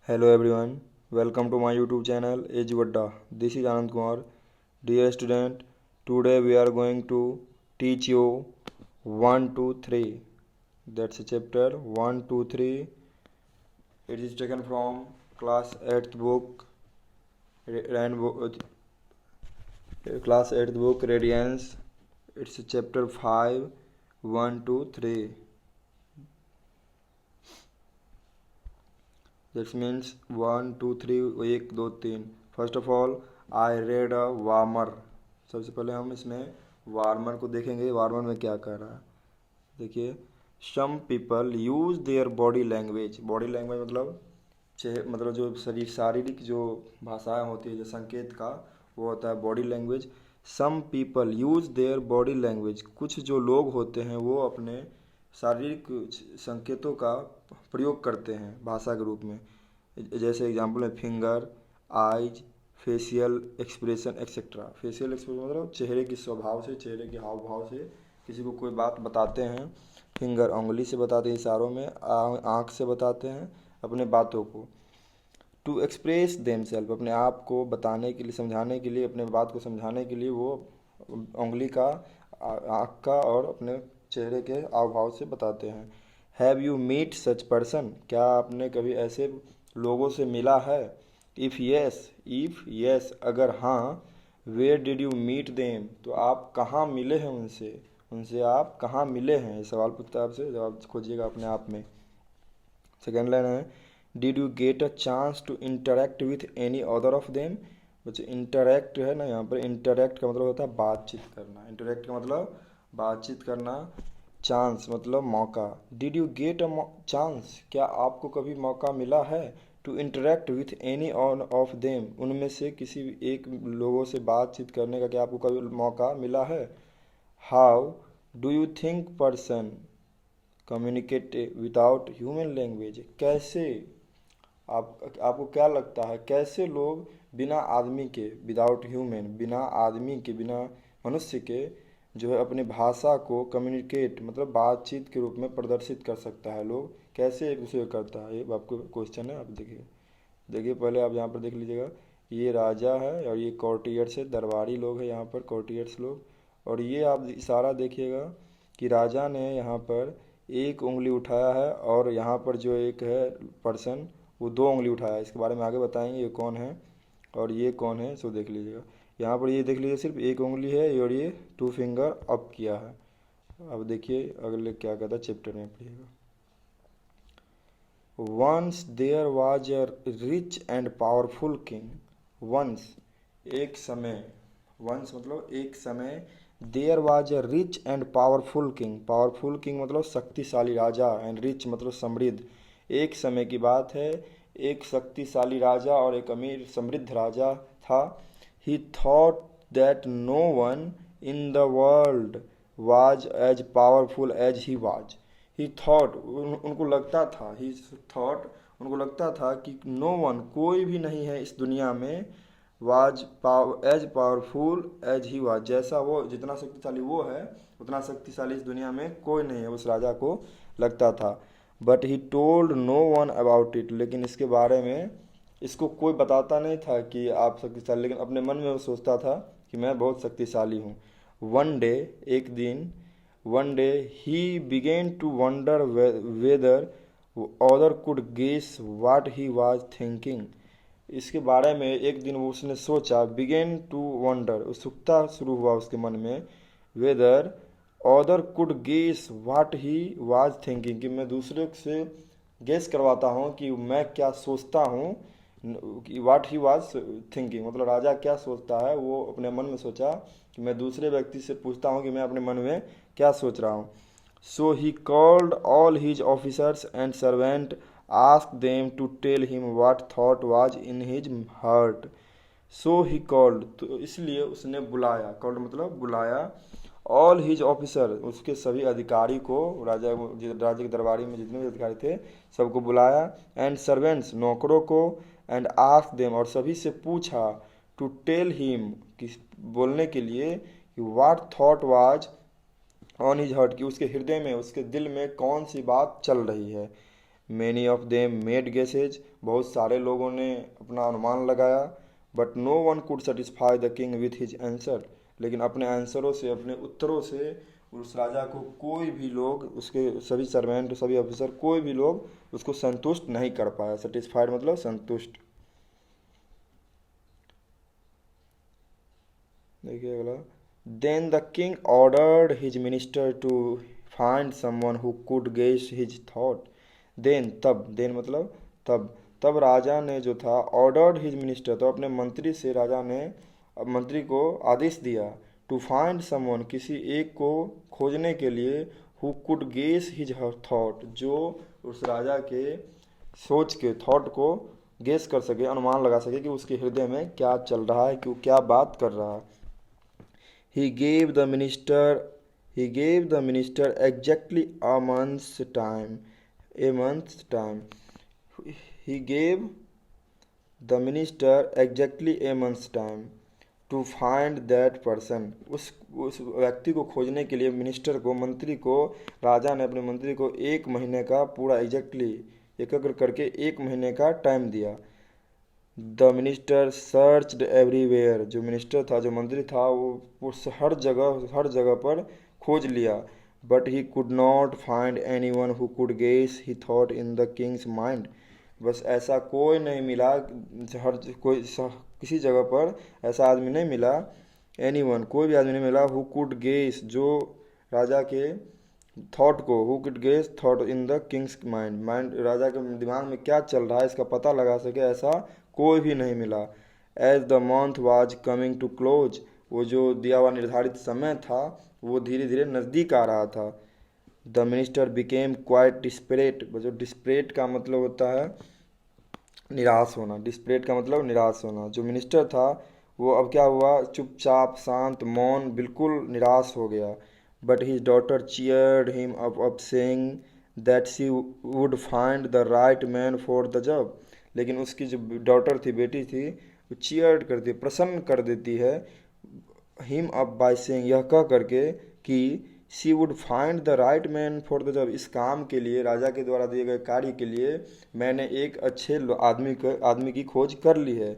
Hello everyone, welcome to my YouTube channel Age Vadda. This is Anand Kumar. Dear student, today we are going to teach you 1 2 3. That's a chapter 1 2 3. It is taken from class 8th book class 8th book Radiance. It's chapter 5 1 2 3. That means 1 2 3 1 2 3. First of all I read a warmer. सबसे पहले हम इसमें warmer को देखेंगे. Warmer में क्या कह रहा है देखिए. Some people use their body language. Body language मतलब जो शरीर शारीरिक जो भाषाएं होती है, जो संकेत का वो होता है body language. Some people use their body language. कुछ जो लोग होते हैं वो अपने शारीरिक संकेतों का प्रयोग करते हैं भाषा के रूप में. जैसे एग्जाम्पल है finger, eyes, facial expression etcetera. Facial expression मतलब चेहरे की स्वभाव से, चेहरे के हाव भाव से किसी को कोई बात बताते हैं. फिंगर उंगली से बताते हैं, इशारों में. आँख से बताते हैं अपने बातों को. टू एक्सप्रेस देमसेल्फ, अपने आप को बताने के लिए, समझाने के लिए, अपने बात को समझाने के लिए वो उंगली का, आँख का और अपने चेहरे के हाव भाव से बताते हैं. Have you meet such person, क्या आपने कभी ऐसे लोगों से मिला है. इफ़ यस अगर हाँ. Where did you meet them, तो आप कहाँ मिले हैं उनसे. उनसे आप कहाँ मिले हैं, ये सवाल पूछता है आपसे. जवाब खोजिएगा अपने आप में. सेकेंड लाइन है did you get a chance to interact with any other of them. बच्चे इंटरेक्ट है ना, यहाँ पर इंटरेक्ट का मतलब होता है बातचीत करना. इंटरेक्ट का मतलब बातचीत करना. चांस मतलब मौका. Did you get a chance, क्या आपको कभी मौका मिला है. To interact with any of them, उनमें से किसी एक लोगों से बातचीत करने का क्या आपको कभी मौका मिला है. How do you think person communicate without human language, कैसे आपको क्या लगता है कैसे लोग बिना आदमी के, विदाउट ह्यूमन, बिना आदमी के, बिना मनुष्य के जो है अपनी भाषा को कम्युनिकेट मतलब बातचीत के रूप में प्रदर्शित कर सकता है. लोग कैसे एक दूसरे को करता है, ये आपको क्वेश्चन है. आप देखिए पहले आप यहाँ पर देख लीजिएगा. ये राजा है और ये कॉर्टियर्स है, दरबारी लोग हैं यहाँ पर, कॉर्टियर्स लोग. और ये आप इशारा देखिएगा कि राजा ने यहाँ पर एक उंगली उठाया है और यहाँ पर जो एक है पर्सन वो 2 उंगली उठाया है. इसके बारे में आगे बताएंगे ये कौन है और ये कौन है, सो देख लीजिएगा. यहाँ पर ये देख लीजिए सिर्फ एक उंगली है और ये 2 फिंगर अप किया है. अब देखिए अगले क्या कहता है चैप्टर में पढ़िएगा. Once there was a rich and powerful king. Once एक समय, वंस मतलब एक समय. There was a rich and powerful king. Powerful king मतलब शक्तिशाली राजा, एंड रिच मतलब समृद्ध. एक समय की बात है, एक शक्तिशाली राजा और एक अमीर समृद्ध राजा था. He thought that no one in the world was as powerful as he was. He thought उनको लगता था, he thought उनको लगता था कि no one कोई भी नहीं है इस दुनिया में was as powerful as he was, जैसा वो, जितना शक्तिशाली वो है उतना शक्तिशाली इस दुनिया में कोई नहीं है, उस राजा को लगता था. But he told no one about it, लेकिन इसके बारे में इसको कोई बताता नहीं था कि आप शक्तिशाली, लेकिन अपने मन में वो सोचता था कि मैं बहुत शक्तिशाली हूँ. वन डे एक दिन, one day he began to wonder whether other could guess what he was thinking. इसके बारे में एक दिन वो उसने सोचा, बिगेन टू वंडर, उत्सुकता शुरू हुआ उसके मन में, whether other could guess what he was thinking, कि मैं दूसरे से गेस करवाता हूँ कि मैं क्या सोचता हूँ. वाट ही वाज थिंकिंग मतलब राजा क्या सोचता है, वो अपने मन में सोचा कि मैं दूसरे व्यक्ति से पूछता हूँ कि मैं अपने मन में क्या सोच रहा हूँ. So he called all his officers and servant, ask them to tell him what thought was in his heart. So he called, तो इसलिए उसने बुलाया, कॉल्ड मतलब बुलाया, ऑल हिज ऑफिसर, उसके सभी अधिकारी को, राजा के दरबारी में जितने भी अधिकारी थे सबको बुलाया, एंड सर्वेंट्स नौकरों को, एंड आस्क देम और सभी से पूछा, टू टेल हिम कि बोलने के लिए, कि what thought was on his heart, कि उसके हृदय में, उसके दिल में कौन सी बात चल रही है. Many of them made guesses, बहुत सारे लोगों ने अपना अनुमान लगाया। But no one could satisfy the king with his answer, लेकिन अपने आंसरों से, अपने उत्तरों से उस राजा को कोई भी लोग, उसके सभी सर्वेंट, सभी ऑफिसर, कोई भी लोग उसको संतुष्ट नहीं कर पाया। सेटिस्फाइड मतलब संतुष्ट। देखिए अगला, then the king ordered his minister to find someone who could guess his thought. Then तब, देन मतलब तब, तब राजा ने जो था, ऑर्डर्ड हिज मिनिस्टर, तो अपने मंत्री से राजा ने, मंत्री को आदेश दिया, टू फाइंड समवन, किसी एक को खोजने के लिए, who could guess his thought, जो उस राजा के सोच के, थॉट को गेस कर सके, अनुमान लगा सके कि उसके हृदय में क्या चल रहा है, कि वो क्या बात कर रहा है। He gave the minister he gave the minister exactly a month's time. A month's time. He gave the minister exactly a month's time to find that person. उस व्यक्ति को खोजने के लिए मिनिस्टर को, मंत्री को, राजा ने अपने मंत्री को 1 महीने का पूरा एग्जैक्टली, एकत्र करके 1 महीने का टाइम दिया। द मिनिस्टर सर्च्ड एवरीवेयर, जो मिनिस्टर था, जो मंत्री था, वो हर जगह पर खोज लिया। But he could not find any one who could guess he thought in the king's mind. बस ऐसा कोई नहीं मिला, किसी जगह पर ऐसा आदमी नहीं मिला, एनी वन, कोई भी आदमी नहीं मिला, हु कुड गेस, जो राजा के थॉट को, who could guess thought in the king's mind, राजा के दिमाग में क्या चल रहा है इसका पता लगा सके, ऐसा कोई भी नहीं मिला। As the month was coming to close, वो जो दिया हुआ निर्धारित समय था वो धीरे धीरे नज़दीक आ रहा था। The minister became quite desperate, जो डिस्परेट का मतलब होता है निराश होना, डिस्परेट का मतलब निराश होना। जो मिनिस्टर था वो अब क्या हुआ, चुपचाप, शांत, मौन, बिल्कुल निराश हो गया। But his daughter cheered him up saying that she would find the right man for the job. लेकिन उसकी जो डॉटर थी, बेटी थी, वो चीयर्ड करती, प्रसन्न कर देती है, हिम अप बाय सेइंग, यह कह करके कि she would find the right man for the job, इस काम के लिए, राजा के द्वारा दिए गए कार्य के लिए मैंने एक अच्छे आदमी की खोज कर ली है।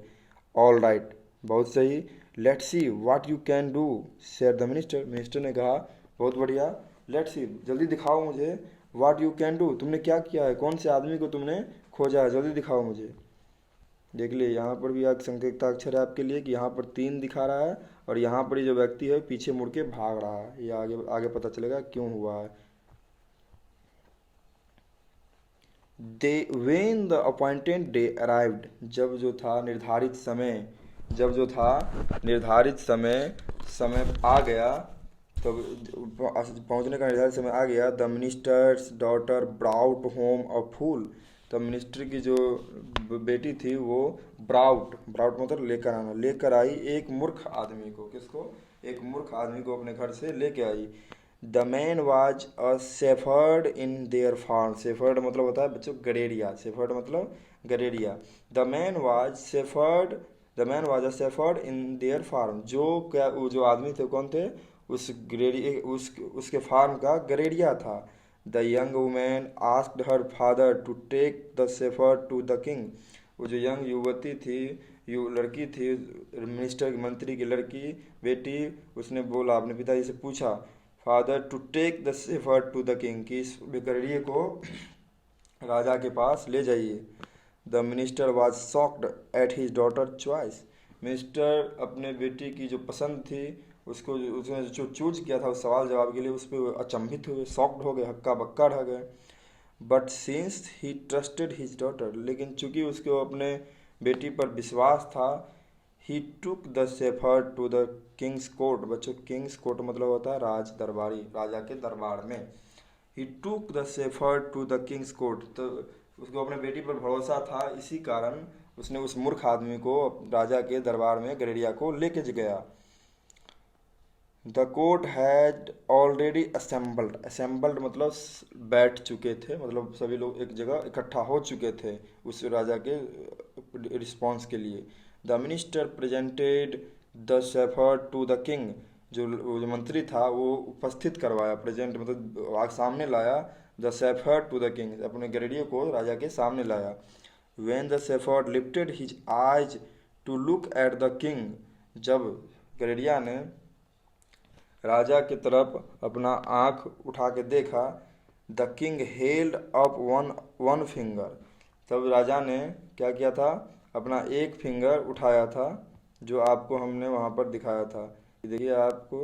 ऑल राइट, बहुत सही। Let's see what you can do, said the minister, minister ने कहा, बहुत बढ़िया, लेट्स सी, जल्दी दिखाओ मुझे, व्हाट यू कैन डू, तुमने क्या किया है, कौन से आदमी को तुमने खोजा है, जल्दी दिखाओ मुझे। देख लिए यहाँ पर भी एक संकेताक्षर अक्षर है आपके लिए, कि यहाँ पर 3 दिखा रहा है, और यहाँ पर जो व्यक्ति है पीछे मुड़ के भाग रहा है, ये आगे आगे पता चलेगा क्यों हुआ है। They when the appointed day arrived, जब जो था निर्धारित समय, जब जो था निर्धारित समय आ गया, तब पहुंचने का निर्धारित समय आ गया। The minister's daughter brought home a fool, तब मिनिस्टर की जो बेटी थी वो ब्राउट मतलब लेकर आना, लेकर आई एक मूर्ख आदमी को, किसको, एक मूर्ख आदमी को अपने घर से लेके आई। The man was a shepherd in their farm, shepherd मतलब होता है बच्चों गडेरिया, शेफर्ड मतलब गडेरिया। The man was shepherd the man was a shepherd in their farm, जो क्या, वो जो आदमी थे कौन थे, उसके फार्म का गडेरिया था। The young women asked her father to take the shepherd to the king, वो जो यंग युवती थी, लड़की थी, मिनिस्टर मंत्री की लड़की, बेटी, उसने बोला, अपने पिताजी से पूछा, father to take the shepherd to the king, कि इस गडेरिये को राजा के पास ले जाइए। The minister was shocked at his daughter choice, मिनिस्टर अपने बेटी की जो पसंद थी, उसने जो चूज किया था उस सवाल जवाब के लिए, उस पर अचंभित हुए, शॉक्ड हो गए, हक्का बक्का रह गए। But since he trusted his daughter, लेकिन चूंकि उसको अपने बेटी पर विश्वास था, he took the shepherd to the king's court, बच्चों किंग्स कोर्ट मतलब होता है राज दरबारी, राजा के दरबार में। He took the shepherd to the king's court, तो उसको अपने बेटी पर भरोसा था, इसी कारण उसने उस मूर्ख आदमी को राजा के दरबार में गडेरिया को लेके गया। The court had already assembled मतलब बैठ चुके थे, मतलब सभी लोग एक जगह इकट्ठा हो चुके थे उस राजा के रिस्पॉन्स के लिए। The minister presented the shepherd to the king, जो मंत्री था वो उपस्थित करवाया, प्रेजेंट मतलब सामने लाया the shepherd to the king, अपने गरेडियों को राजा के सामने लाया। When the shepherd lifted his eyes to look at the king, जब गरेडिया ने राजा की तरफ अपना आँख उठा के देखा, the king held up one finger, तब राजा ने क्या किया था, अपना एक फिंगर उठाया था, जो आपको हमने वहाँ पर दिखाया था। देखिए आपको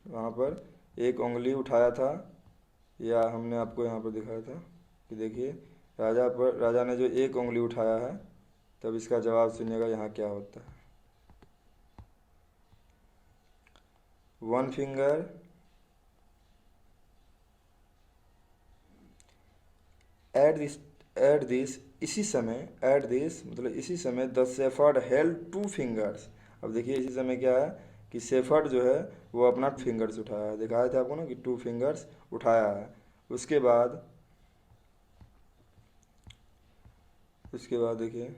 वहाँ पर एक उंगली उठाया था, या हमने आपको यहाँ पर दिखाया था कि देखिए राजा ने जो एक उंगली उठाया है, तब इसका जवाब सुनिएगा यहाँ क्या होता है। वन फिंगर एट दिस इसी समय, एट दिस मतलब इसी समय, the shepherd held two fingers. अब देखिए इसी समय क्या है कि शेफर्ड जो है वो अपना फिंगर्स उठाया है, दिखाया था आपको ना कि टू फिंगर्स उठाया है। उसके बाद देखिए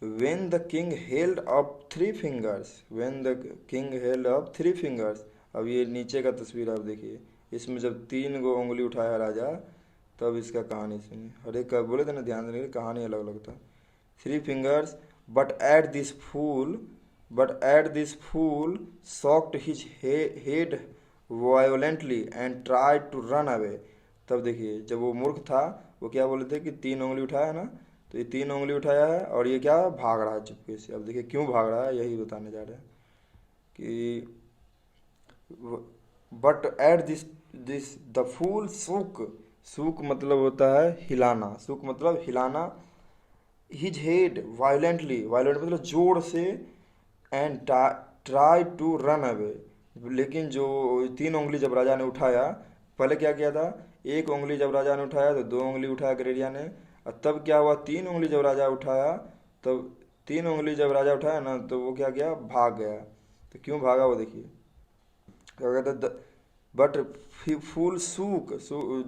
when the king held up three fingers, when the king held up three fingers। अब ये नीचे का तस्वीर आप देखिए, इसमें जब 3 गो उंगली उठाया राजा, तब इसका कहानी सुनिए। हर एक का बोले थे ना, ध्यान देने की, कहानी अलग अलग था। 3 fingers, but at this fool shocked his head violently and tried to run away। तब देखिए जब वो मूर्ख था, वो क्या बोले थे कि 3 उंगली उठाया ना, तो ये 3 उंगली उठाया है और ये क्या भाग रहा है चुपके से। अब देखिए क्यों भाग रहा है, यही बताने जा रहे हैं कि but at this the fool shook मतलब होता है हिलाना, सूक मतलब हिलाना, हिज हेड वायलेंटली, वायलेंट मतलब जोर से, and try to run away. लेकिन जो 3 उंगली जब राजा ने उठाया, पहले क्या किया था, एक उंगली जब राजा ने उठाया तो 2 उंगली उठाया गरेडिया ने, और तब क्या हुआ, 3 उंगली जब राजा उठाया, तब 3 उंगली जब राजा उठाया ना, तो वो क्या किया, भाग गया। तो क्यों भागा वो देखिए, क्या कहते, बट फूल जो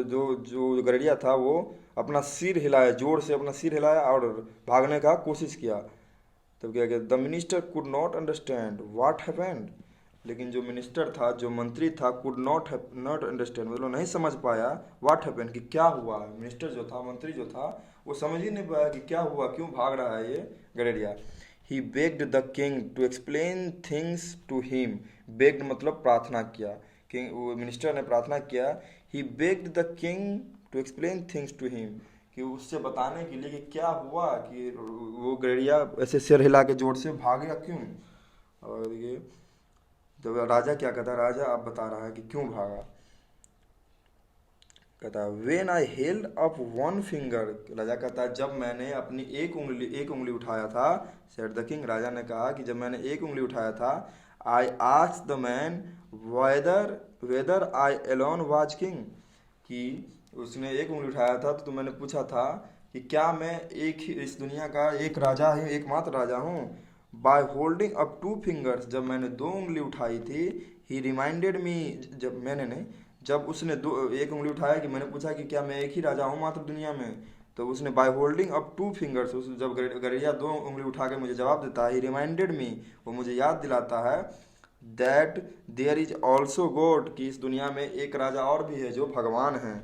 जो जो गरेडिया था वो अपना सिर हिलाया, जोर से अपना सिर हिलाया और भागने का कोशिश किया। तब क्या कहते, the minister could not understand what happened. लेकिन जो मिनिस्टर था, जो मंत्री था, कुड नॉट अंडरस्टैंड मतलब नहीं समझ पाया, व्हाट हैपेंड कि क्या हुआ। मिनिस्टर जो था, मंत्री जो था, वो समझ ही नहीं पाया कि क्या हुआ, क्यों भाग रहा है ये गरेडिया। He begged the king to explain things to him, begged मतलब प्रार्थना किया, किंग वो मिनिस्टर ने प्रार्थना किया। He begged the king to explain things to him, कि उससे बताने के लिए कि क्या हुआ कि वो गरेडिया ऐसे सिर हिला के जोर से भाग गया क्यों। और ये जब राजा क्या कहता, राजा आप बता रहा है कि क्यों भागा, कहता when I held up one finger, राजा कहता जब मैंने अपनी एक उंगली उठाया था, सेड द किंग, राजा ने कहा कि जब मैंने एक उंगली उठाया था, I asked the man whether I alone was king, कि उसने एक उंगली उठाया था तो मैंने पूछा था कि क्या मैं एक ही इस दुनिया का एक राजा हूँ, एकमात्र राजा हूँ। By holding up two fingers, जब मैंने 2 उंगली उठाई थी, ही रिमाइंडेड मी, जब उसने एक उंगली उठाया कि मैंने पूछा कि क्या मैं एक ही राजा हूँ मात्र दुनिया में, तो उसने by holding up two fingers, जब गरेडिया 2 उंगली उठा के मुझे जवाब देता है, ही रिमाइंडेड मी, वो मुझे याद दिलाता है, that there is also God, कि इस दुनिया में एक राजा और भी है जो भगवान है,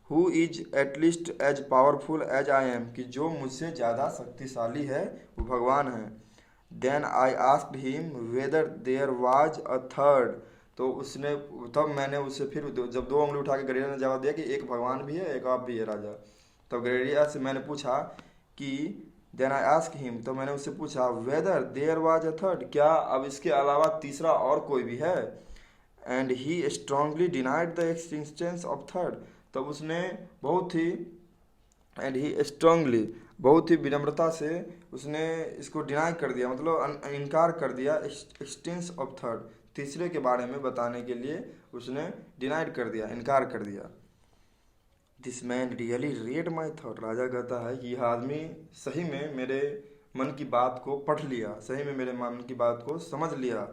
who is at least as powerful as I am, कि जो मुझसे ज़्यादा शक्तिशाली है वो भगवान है। Then I asked him whether there was a third, तो उसने तब मैंने उससे फिर जब 2 उंगली उठा के गरेडिया ने जवाब दिया कि एक भगवान भी है, एक आप भी है राजा, तब गरेडिया से मैंने पूछा कि देन आई आस्क हिम, तो मैंने उससे पूछा whether there was a third, क्या अब इसके अलावा तीसरा और कोई भी है। And he strongly denied the existence of third, तब उसने बहुत ही बहुत ही विनम्रता से उसने इसको डिनाई कर दिया, मतलब इनकार कर दिया, एक्सटेंस ऑफ थर्ड, तीसरे के बारे में बताने के लिए उसने डिनाइड कर दिया, इनकार कर दिया। This man really read my thought, राजा कहता है कि यह आदमी सही में मेरे मन की बात को पढ़ लिया, सही में मेरे मन की बात को समझ लिया।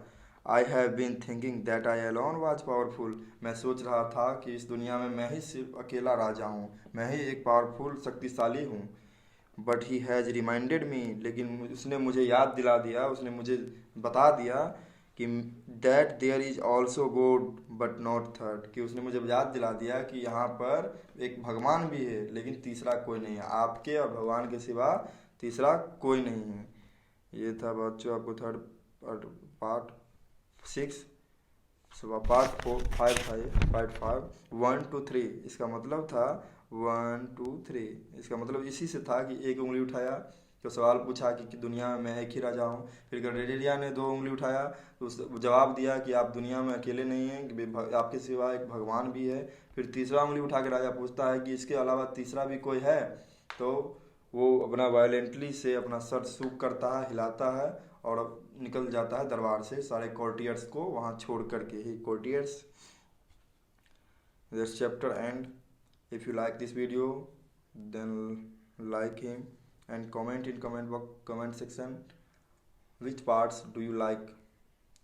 I have been thinking that I alone was powerful, मैं सोच रहा था कि इस दुनिया में मैं ही सिर्फ अकेला राजा हूँ, मैं ही एक पावरफुल शक्तिशाली हूँ। But he has reminded me, लेकिन उसने मुझे याद दिला दिया, उसने मुझे बता दिया कि that there is also God but not third, कि उसने मुझे याद दिला दिया कि यहाँ पर एक भगवान भी है लेकिन तीसरा कोई नहीं है, आपके और भगवान के सिवा तीसरा कोई नहीं है। ये था बच्चों आपको थर्ड पार्ट 6, सुबह पार्ट 4 5 था ये, पार्ट 5 1 2 3। इसका मतलब था 1 2 3, इसका मतलब इसी से था कि एक उंगली उठाया तो सवाल पूछा कि दुनिया में मैं एक ही राजा हूँ। फिर गडेरिया ने 2 उंगली उठाया तो उस जवाब दिया कि आप दुनिया में अकेले नहीं हैं, कि आपके सिवा एक भगवान भी है। फिर तीसरा उंगली उठा के राजा पूछता है कि इसके अलावा तीसरा भी कोई है, तो वो अपना वायलेंटली से अपना सर सूख करता है, हिलाता है और निकल जाता है दरबार से सारे कोर्टियर्स को वहाँ छोड़ करके ही। Courtiers, this chapter end. If you like this video, then like him and comment in comment section which parts do you like,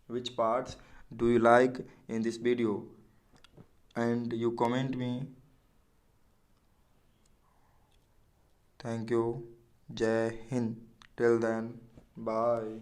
which parts do you like in this video, and you comment me. Thank you. Jai Hind. Till then, bye.